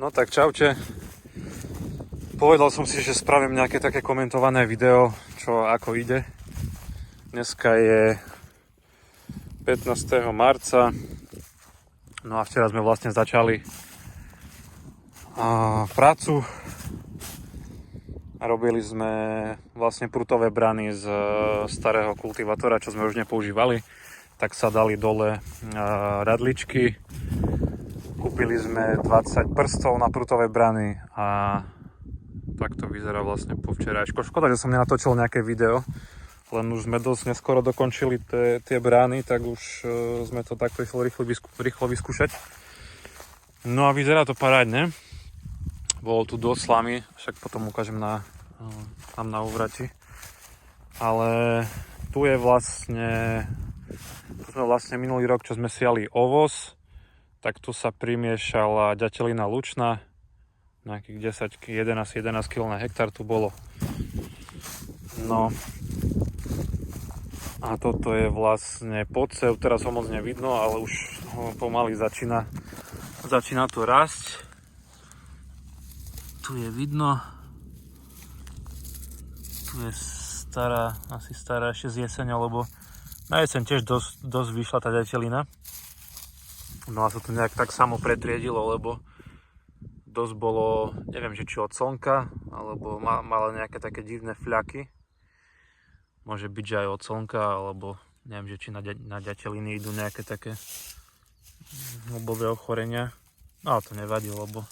No tak čaute. Povedal som si, že spravím nejaké také komentované video, čo ako ide. Dneska je 15. marca. No a včera sme vlastne začali prácu. A robili sme vlastne prútové brany z starého kultivátora, čo sme už nepoužívali. Tak sa dali dole radličky. Kúpili sme 20 prstov na prútové brany a tak to vyzerá vlastne po včerajšku. Škoda, že som nenatočil nejaké video, len už sme dosť neskoro dokončili tie brány, tak už sme to takto rýchlo vyskúšať. No a vyzerá to parádne. Bolo tu dosť slamy, však potom ukážem tam na úvrati. Ale tu je tu sme vlastne minulý rok, čo sme siali ovoz, tak tu sa primiešala ďatelina lučná, nejakých 11 kg na hektár tu bolo. No a toto je vlastne podsev, teraz ho moc nevidno, ale už pomaly začína to rásť. Tu je vidno, tu je asi stará ešte z jeseň, lebo na jeseň tiež dosť vyšla tá ďatelina. No a sa to nejak tak samo pretriedilo, lebo dosť bolo, neviem, či od slnka, alebo mala nejaké také divné fľaky. Môže byť, že aj od slnka, alebo neviem, že či na ďateliny idú nejaké také hlbové ochorenia. No ale to nevadí, lebo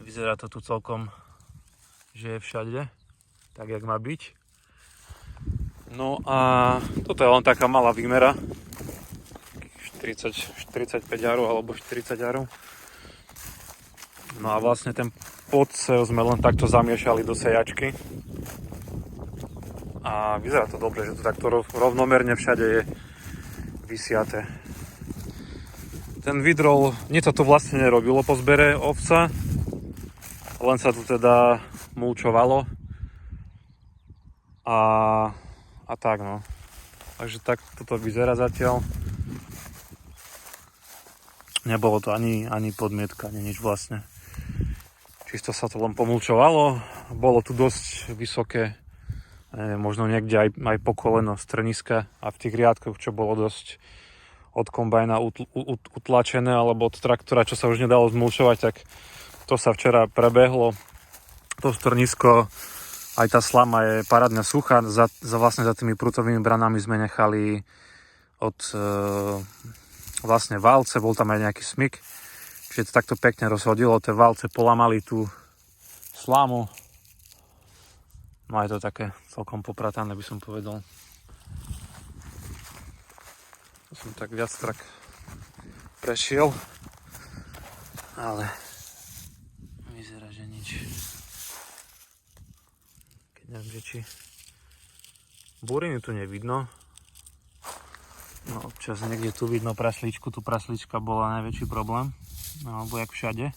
vyzerá to tu celkom, že je všade, tak jak má byť. No a toto je len taká malá výmera. 45 jarov alebo 40 jarov. No a vlastne ten podsev sme len takto zamiešali do sejačky. A vyzerá to dobre, že to takto rovnomerne všade je vysiate. Ten vidrol, nič sa tu vlastne nerobilo po zbere ovca, len sa tu teda mulčovalo. A tak no. Takže tak toto vyzerá zatiaľ. Nebolo to ani podmietka, ani nič vlastne. Čisto sa to len pomulčovalo. Bolo tu dosť vysoké, možno niekde aj po koleno strniska a v tých riadkoch, čo bolo dosť od kombajna utlačené alebo od traktora, čo sa už nedalo zmulčovať, tak to sa včera prebehlo. To strnisko, aj tá slama je parádne suchá. Vlastne za tými prútovými branami sme nechali od vlastne válce, bol tam aj nejaký smyk, čiže to takto pekne rozhodilo, tie válce polamali tú slámu. No je to také celkom popratané, by som povedal. To som tak viac prešiel, ale vyzerá, že nič. Keď neviem, že či buriny tu nevidno. No občas niekde tu vidno prasličku, tu praslička bola najväčší problém, alebo jak všade.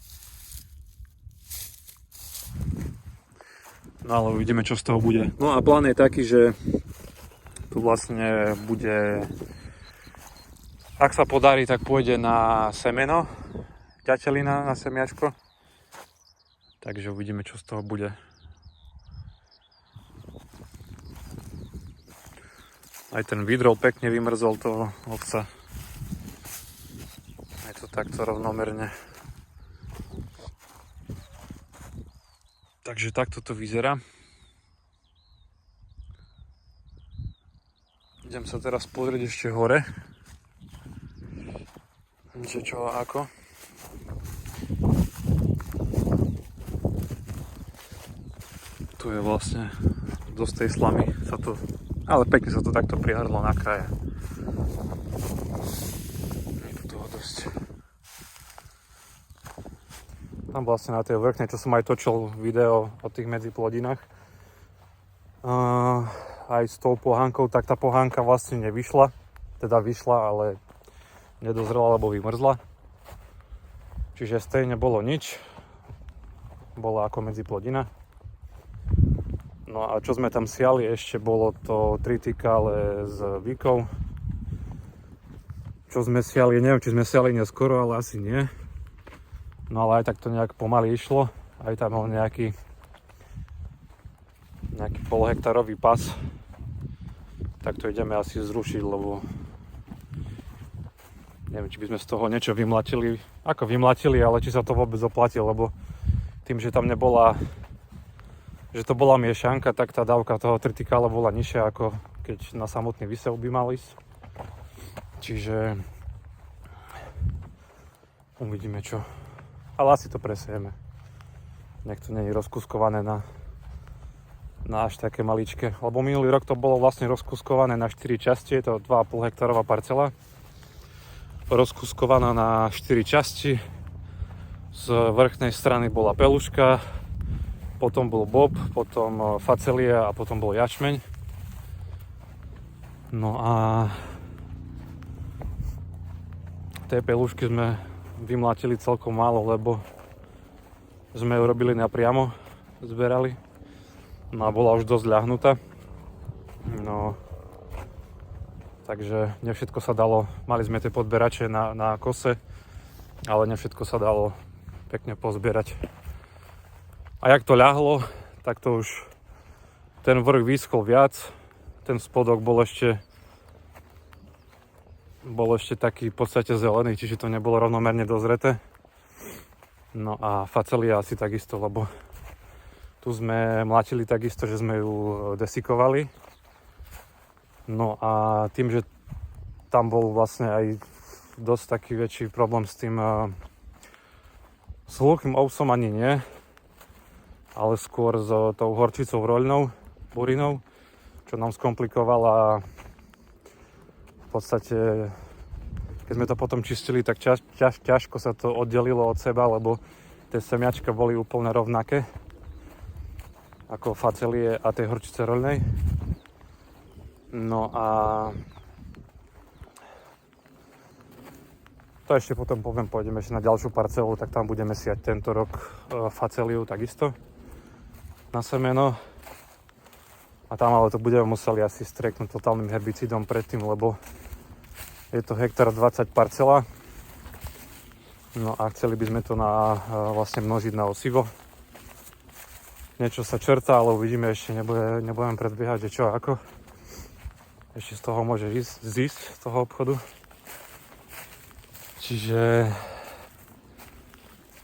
No ale uvidíme, čo z toho bude. No a plán je taký, že tu vlastne bude, ak sa podarí, tak pôjde na semeno, ďatelina na semiačko. Takže uvidíme, čo z toho bude. Aj ten vidrol pekne vymrzol toho ovca. Je to takto rovnomerne. Takže takto to vyzerá. Idem sa teraz pozrieť ešte hore. Čo a ako. Tu je vlastne dosť tej slamy. Ale pekne sa to takto prihrdlo na kraje. Je tu toho dosť. Tam vlastne na tej vrchnej, čo som aj točil video o tých medziplodinách, aj s tou pohánkou, tak tá pohánka vlastne nevyšla. Teda vyšla, ale nedozrela, alebo vymrzla. Čiže z tej nebolo nič. Bola ako medziplodina. No a čo sme tam siali, ešte bolo to tritikale s víkou. Čo sme siali, neviem, či sme siali neskoro, ale asi nie. No ale aj tak to nejak pomaly išlo. Aj tam bol nejaký polhektárový pas. Tak to ideme asi zrušiť, lebo neviem, či by sme z toho niečo vymlatili. Ako vymlatili, ale či sa to vôbec oplatí, lebo tým, že tam nebola, že to bola miešanka, tak tá dávka toho tritikála bola nižšia, ako keď na samotný výsev by mal ísť. Čiže uvidíme čo. Ale asi to presejeme. Nech to nie je rozkuskované na až také maličké. Lebo minulý rok to bolo vlastne rozkuskované na 4 časti. Je to 2,5 hektárová parcela. Rozkuskovaná na 4 časti. Z vrchnej strany bola peluška, potom bol bob, potom facelia a potom bol jačmeň. No a tej pelušky sme vymlátili celkom málo, lebo sme ju robili napriamo, zberali. No a bola už dosť ľahnutá. No, takže nevšetko sa dalo, mali sme tie podberače na kose, ale nevšetko sa dalo pekne pozbierať. A jak to ľahlo, tak to už ten vrch vyschol viac, ten spodok bol ešte taký v podstate zelený, čiže to nebolo rovnomerne dozreté. No a facelia asi takisto, lebo tu sme mlátili takisto, že sme ju desikovali. No a tým, že tam bol vlastne aj dosť taký väčší problém s tým s hluchým ovsom ani nie, ale skôr s tou horčicou roľnou, burinou, čo nám skomplikovala v podstate, keď sme to potom čistili, tak ťažko sa to oddelilo od seba, lebo tie semiačka boli úplne rovnaké ako facelie a tej horčice roľnej. No a to ešte potom poviem, pôjdeme ešte na ďalšiu parcelu, tak tam budeme siať tento rok faceliu takisto na semeno. A tam ale to budeme museli asi streknúť totálnym herbicidom predtým, lebo je to hektár 20 parcela. No a chceli by sme to vlastne množiť na osivo. Niečo sa črtá, ale uvidíme, ešte nebudem predbiehať, že čo ako. Ešte z toho môže zísť z toho obchodu. Čiže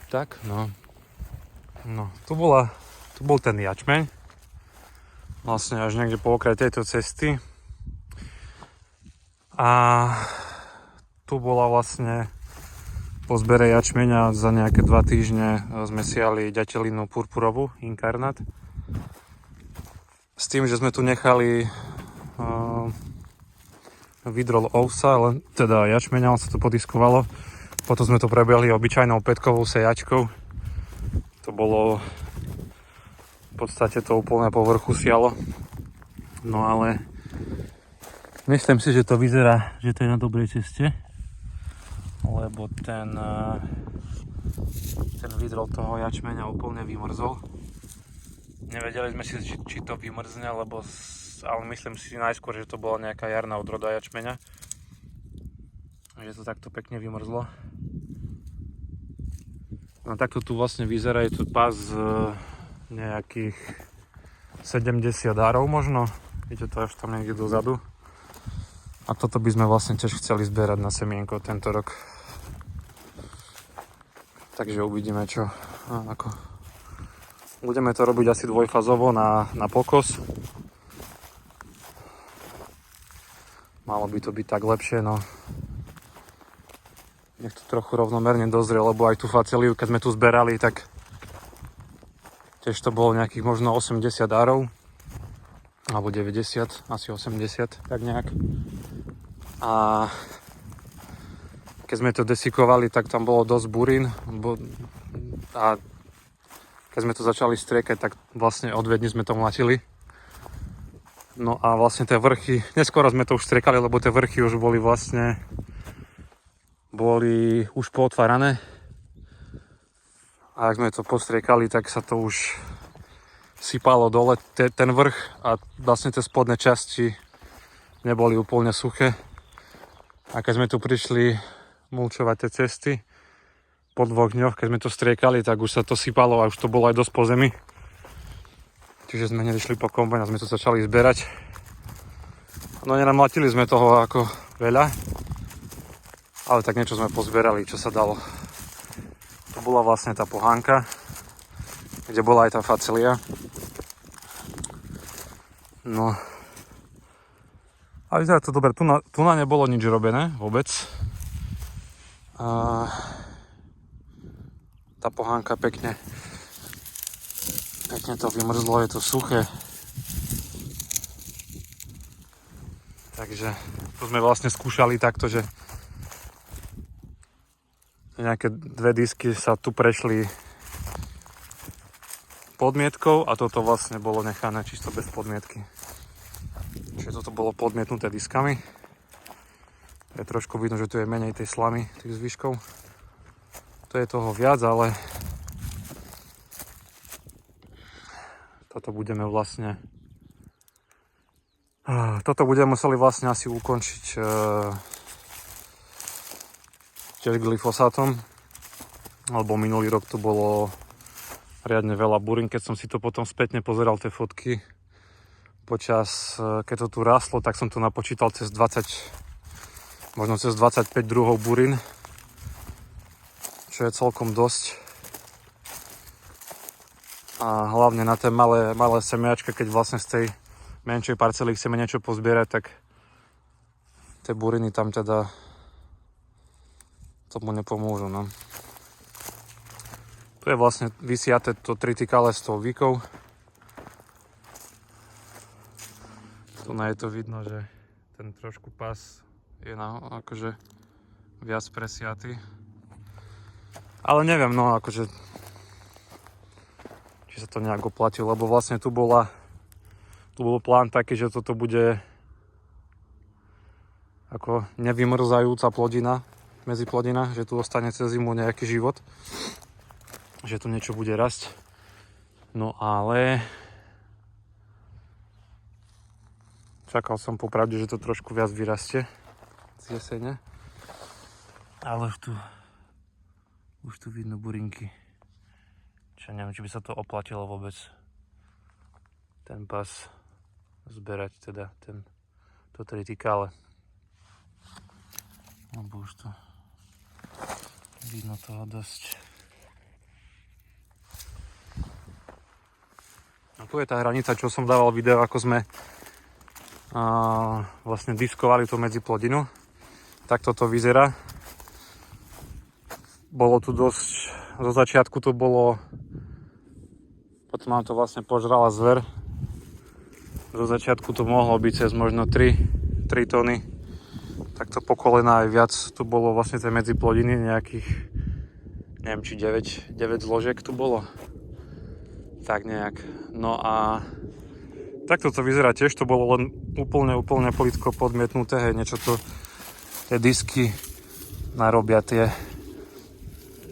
tak, no. Tu bol ten jačmeň. Vlastne až niekde po okraji tejto cesty. A tu bola vlastne po zbere jačmeňa za nejaké 2 týždne sme siali ďatelinu purpurovú, inkarnát. S tým, že sme tu nechali vidrol ovsa, teda jačmeňa, sa to podiskovalo. Potom sme to prebiehli obyčajnou pätkovou sejačkou. To bolo v podstate to úplne povrchu sialo. No ale myslím si, že to vyzerá, že to je na dobrej ceste. Lebo ten vidrol toho jačmeňa úplne vymrzol. Nevedeli sme si, či to vymrzne, ale myslím si najskôr, že to bola nejaká jarná odroda jačmeňa. Že to takto pekne vymrzlo. No takto tu vlastne vyzerá, je tu pás nejakých 70 árov možno. Vidíte to až tam niekde dozadu. A toto by sme vlastne tiež chceli zbierať na semienko tento rok. Takže uvidíme čo ako. Budeme to robiť asi dvojfazovo na pokos. Malo by to byť tak lepšie, no. Nech to trochu rovnomerne dozrie, lebo aj tú faceliu, keď sme tu zberali, tak tiež to bolo nejakých možno 80 árov. Alebo 90, asi 80, tak nejak. A keď sme to desikovali, tak tam bolo dosť burín. A keď sme to začali striekať, tak vlastne od 2 dní sme to mlatili. No a vlastne tie vrchy, neskoro sme to už striekali, lebo tie vrchy už boli už pootvárané. A ak sme to postriekali, tak sa to už sypalo dole ten vrch a vlastne tie spodné časti neboli úplne suché. A keď sme tu prišli mulčovať tie cesty, po 2 dňoch, keď sme to striekali, tak už sa to sypalo a už to bolo aj dosť po zemi. Čiže sme nešli po kombajn a sme to začali zberať. No nenamlatili sme toho ako veľa, ale tak niečo sme pozberali, čo sa dalo. To bola vlastne tá pohánka, kde bola aj tá facelia. No. A vyzerá to dobre, tu na nebolo nič robené vôbec. A tá pohánka pekne to vymrzlo, je to suché. Takže to sme vlastne skúšali takto, že nejaké 2 disky sa tu prešli podmietkou a toto vlastne bolo nechané čisto bez podmietky. Čiže toto bolo podmietnuté diskami. Je trošku vidno, že tu je menej tej slamy, tých zvyškov. To je toho viac, ale toto budeme museli vlastne asi ukončiť tiež glyfosátom, lebo minulý rok tu bolo riadne veľa burín, keď som si to potom spätne pozeral tie fotky keď to tu rastlo, tak som to napočítal možno cez 25 druhov burín, čo je celkom dosť. A hlavne na tie malé semiačka, keď vlastne z tej menšej parcely chceme niečo pozbierať, tak tie buriny tam teda tomu nepomôžu. No. Tu je vlastne vysiate to tritikale s tou víkou. Tu je to vidno, že ten trošku pás je akože viac presiatý. Ale neviem, no akože či sa to nejak oplatilo, lebo vlastne tu bol plán taký, že toto bude ako nevymrzajúca plodina, medziplodina, že tu ostane cez zimu nejaký život, že tu niečo bude rasť. No ale čakal som popravde, že to trošku viac vyrastie z jesene, ale už tu vidno burinky. Čo neviem, či by sa to oplatilo vôbec ten pás zberať, teda to tritikále. Lebo už tu vidno toho dosť. A tu je tá hranica, čo som dával video, ako sme vlastne diskovali tú medziplodinu. Tak toto vyzerá. Bolo tu dosť, zo začiatku to bolo, potom nám to vlastne požrala zver. Zo začiatku to mohlo byť cez možno 3 tony. Takto po kolena aj viac. Tu bolo vlastne tej medziplodiny nejakých, neviem či 9 zložiek tu bolo. Tak nejak. No a takto to vyzerá tiež. To bolo len úplne plitko podmietnuté. Hej, niečo to, tie disky narobia tie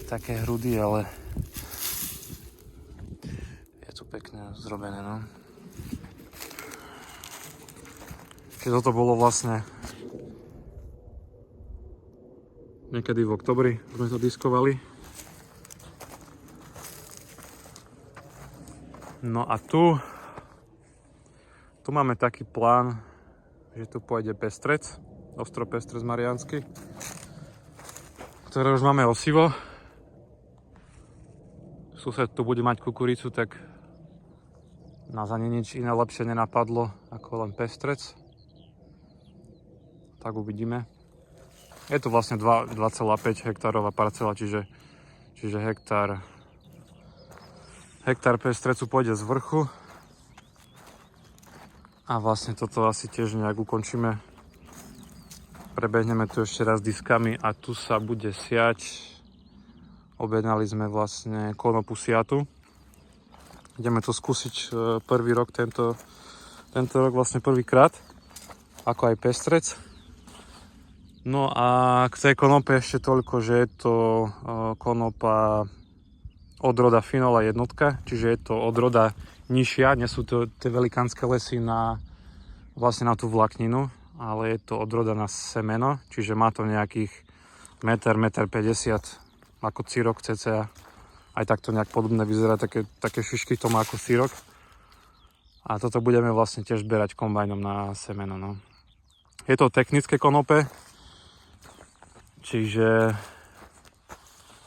také hrudy, ale je to pekne zrobené, no. Keď toto bolo vlastne niekedy v oktobri, sme to diskovali. No a tu máme taký plán, že tu pôjde pestrec, ostropestrec mariánsky, ktoré už máme osivo. Sused tu bude mať kukuricu, tak nás ani nič iné lepšie nenapadlo ako len pestrec. Tak uvidíme. Je to vlastne 2,5 hektárová parcela, čiže hektár pestrecu pôjde z vrchu. A vlastne toto asi tiež nejak ukončíme. Prebehneme tu ešte raz diskami a tu sa bude siať. Objednali sme vlastne konopu siatu. Ideme to skúsiť prvý rok, tento rok vlastne prvýkrát, ako aj pestrec. No a k tej konope ešte toľko, že je to konopa odroda Finola jednotka, čiže je to odroda nižšia, nie sú to tie velikánske lesy vlastne na tú vlákninu, ale je to odroda na semeno, čiže má to nejakých 1,50 m ako sírok cca. Aj takto nejak podobne vyzerá, také šišky to má ako sírok. A toto budeme vlastne tiež zberať kombajnom na semeno. No. Je to technické konope, čiže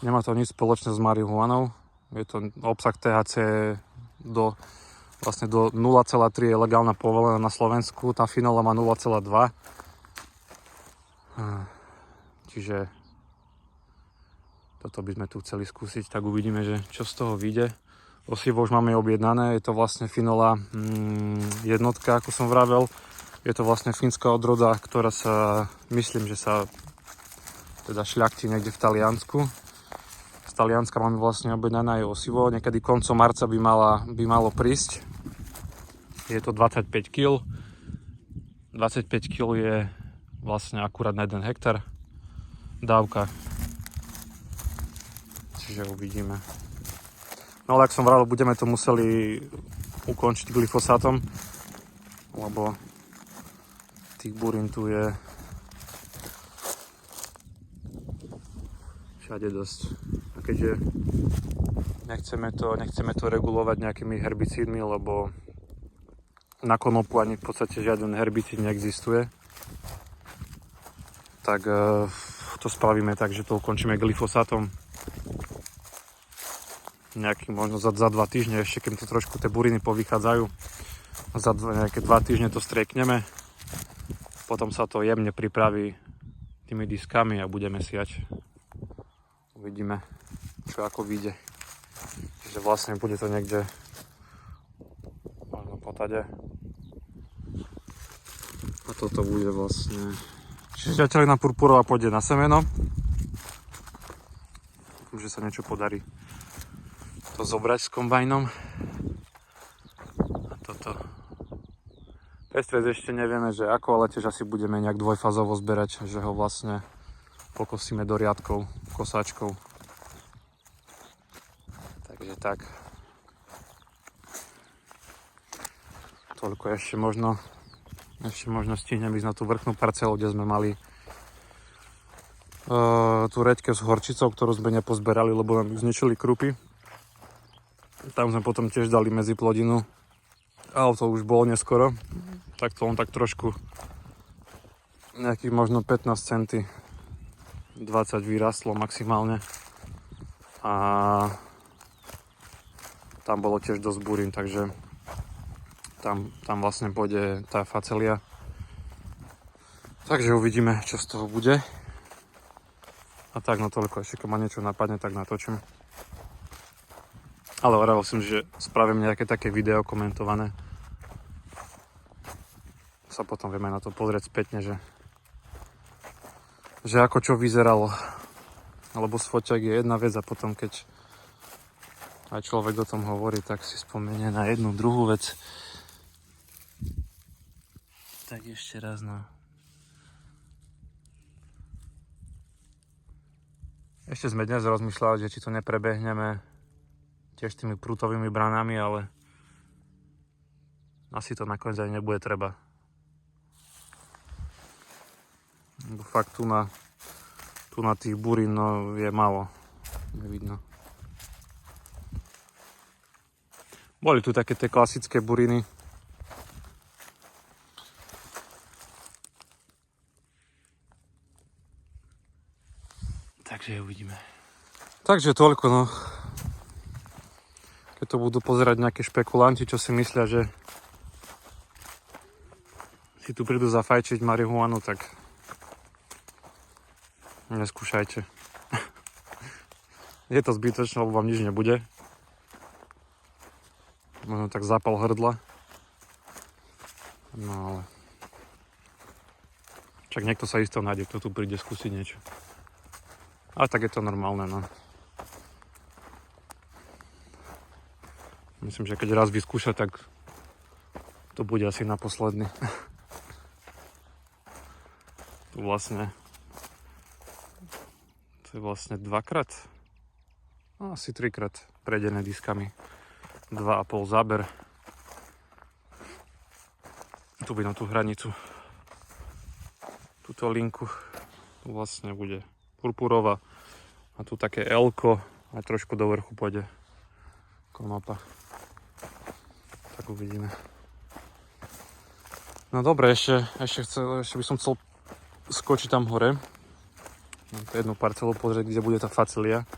nemá to nič spoločné s marihuanou. Je to obsah THC do 0,3 je legálna povolená na Slovensku, tá finola má 0,2. Čiže toto by sme tu chceli skúsiť, tak uvidíme, že čo z toho vyjde. Osivo už máme objednané, je to vlastne finola jednotka, ako som vravel. Je to vlastne fínska odroda, ktorá sa, myslím, že sa teda šľachtí niekde v Taliansku. Z Talianska máme vlastne objednané aj osivo, niekedy koncom marca by malo prísť. Je to 25 kg. 25 kg je vlastne akurát na 1 hektar dávka. Čiže uvidíme. No ale ak som vravel, budeme to museli ukončiť glyfosátom, lebo tých burín tu je všade dosť. A keďže nechceme to regulovať nejakými herbicídmi, lebo na konopu ani v podstate žiaden herbicíd neexistuje, tak to spravíme tak, že to ukončíme glyfosátom. Možno za 2 týždne, ešte keď to trošku tie buriny povychádzajú. Za nejaké 2 týždne to striekneme. Potom sa to jemne pripraví tými diskami a budeme siať. Uvidíme, čo ako vyjde. Čiže vlastne bude to niekde možno po tade. A toto bude vlastne... Čiže ťateľina purpurová pôjde na semeno. Dúfam, že sa niečo podarí to zobrať s kombajnom. A toto. Pestrec ešte nevieme, že ako, ale tiež asi budeme nejak dvojfázovo zberať, že ho vlastne pokosíme do riadkov kosáčkou. Takže tak. Toľko ešte možno stihneme ísť na tú vrchnú parcelu, kde sme mali tú reďke s horčicou, ktorú sme nepozberali, lebo nám zničili krupy. Tam sme potom tiež dali medzi plodinu, ale to už bolo neskoro. Tak to on tak trošku nejakých možno 15 cm 20 vyrastlo maximálne. A tam bolo tiež dosť burín, takže tam vlastne pôjde tá facelia. Takže uvidíme, čo z toho bude. A tak, no toľko. Ešte keď ma niečo napadne, tak natočím. Ale hovoril som, že spravím nejaké také video komentované. Sa potom vieme na to pozrieť spätne, že ako čo vyzeralo. Alebo z foťak je jedna vec a potom keď aj človek o tom hovorí, tak si spomenie na jednu druhú vec. Tak ešte raz, no. Ešte sme dnes rozmýšľali, že či to neprebehneme tiež tými prútovými branami, ale asi to nakoniec aj nebude treba. Lebo fakt tu na tých burín no, je málo. Nevidno. Boli tu také tie klasické buriny. Takže uvidíme. Takže toľko, no. Keď to budú pozerať nejaké špekulanti, čo si myslia, že si tu prídu zafajčiť marihuanu, tak neskúšajte. Je to zbytočné, lebo vám nič nebude. Možno tak zápal hrdla. No ale... Však niekto sa isto nájde, kto tu príde skúsiť niečo. Ale tak je to normálne, no. Myslím, že keď raz vyskúša, tak to bude asi naposledný. Tu vlastne... To je vlastne dvakrát, no, asi trikrát prejdené diskami. 2,5 záber. Tu by na tú hranicu. Túto linku. Tu vlastne bude purpurová. A tu také L-ko, aj trošku do vrchu pôjde konopa. Tak uvidíme. No dobre, ešte by som chcel skočiť tam hore. Mám tu jednu parcelu pozrieť, kde bude tá facilia.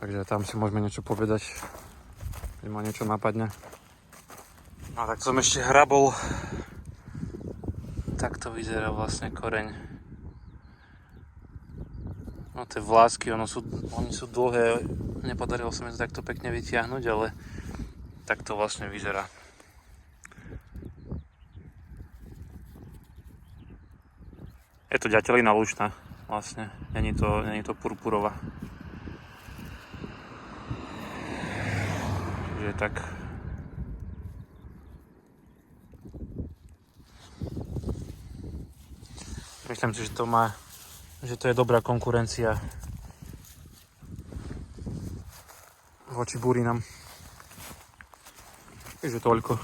Takže tam si môžeme niečo povedať, keď ma niečo napadne. No tak som ešte hrabol. Takto vyzerá vlastne koreň. No tie vlásky, oni sú dlhé. Nepodarilo sa mi to takto pekne vytiahnuť, ale takto vlastne vyzerá. Je to ďatelina lučná, vlastne. Není to purpurová. Čiže tak. Myslím si, že to je dobrá konkurencia voči burinám. Takže toľko.